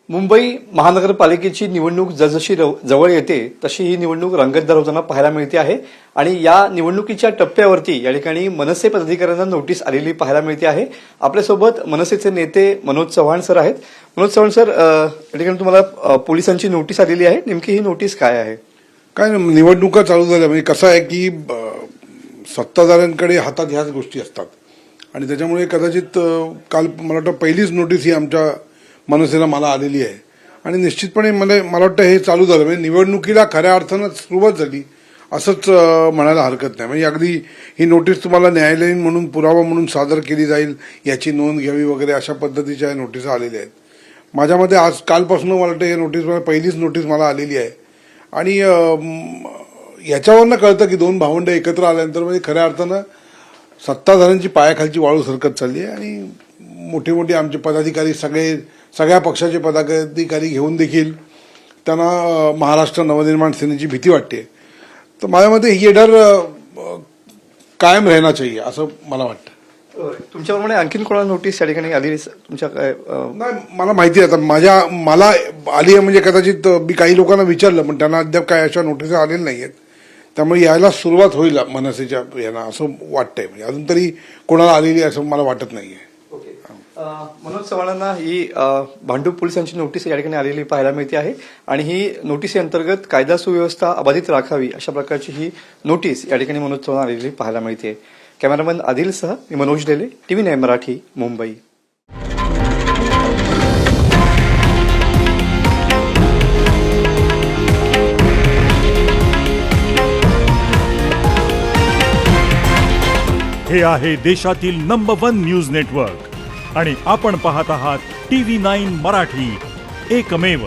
मुंबई महानगरपालिकेची निवडणूक जसजशी जवळ येते तशी ही निवडणूक रंगतदार होताना पाहायला मिळते आहे आणि या निवडणुकीच्या टप्प्यावरती या ठिकाणी मनसे पदाधिकाऱ्यांना नोटीस आलेली पाहायला मिळते आहे। आपल्यासोबत मनसेचे नेते मनोज चव्हाण सर आहेत। मनोज चव्हाण सर, या ठिकाणी तुम्हाला पोलिसांची नोटीस आलेली आहे, नेमकी ही नोटीस काय आहे? काय निवडणुका चालू झाल्या म्हणजे कसं आहे की सत्ताधाऱ्यांकडे हातात ह्याच गोष्टी असतात आणि त्याच्यामुळे कदाचित काल मला वाटतं पहिलीच नोटीस ही आमच्या मनसेला मला आलेली आहे आणि निश्चितपणे मला वाटतं हे चालू झालं म्हणजे निवडणुकीला खऱ्या अर्थानं सुरुवात झाली असंच म्हणायला हरकत नाही। म्हणजे अगदी ही नोटीस तुम्हाला न्यायालयीन म्हणून पुरावा म्हणून सादर केली जाईल, याची नोंद घ्यावी वगैरे अशा पद्धतीच्या नोटीस आलेल्या आहेत। माझ्या मते आज कालपासून मला वाटतं हे नोटीस पहिलीच नोटीस मला आलेली आहे आणि याच्यावरनं कळतं की दोन भावंड एकत्र आल्यानंतर म्हणजे खऱ्या अर्थानं सत्ताधाऱ्यांची पायाखालची वाळू सरकत चालली आहे आणि मोठे मोठे आमचे पदाधिकारी सगळ्या पक्षाचे पदाधिकारी घेऊन देखील त्यांना महाराष्ट्र नवनिर्माण सेनेची भीती वाटते। तर माझ्या मते ही डर कायम राहना चाहिए असं मला वाटतं। तुमच्याप्रमाणे आणखीन कोणाला नोटीस या ठिकाणी आली तुमच्या काय? नाही, मला माहिती आहे आता मला आली आहे म्हणजे कदाचित मी काही लोकांना विचारलं पण त्यांना अद्याप काय अशा नोटीस आलेल्या नाही आहेत, त्यामुळे यायला सुरुवात होईल मनसेच्या यांना असं वाटतंय। म्हणजे अजून तरी कोणाला आलेली असं मला वाटत नाहीये। मनोज चव्हाणांना ही भांडूप पोलिसांची नोटीस या ठिकाणी आलेली पाहायला मिळते आहे आणि ही नोटीस अंतर्गत कायदा सुव्यवस्था अबाधित राखावी अशा प्रकारची ही नोटीस या ठिकाणी मनोज चव्हाण आलेली पाहायला मिळते। कॅमेरामन आदिलसह मी मनोज डेले, TV9 मराठी, मुंबई। हे आहे देशातील नंबर 1 न्यूज नेटवर्क आणि आपण पाहत आहात TV9 मराठी, एकमेव।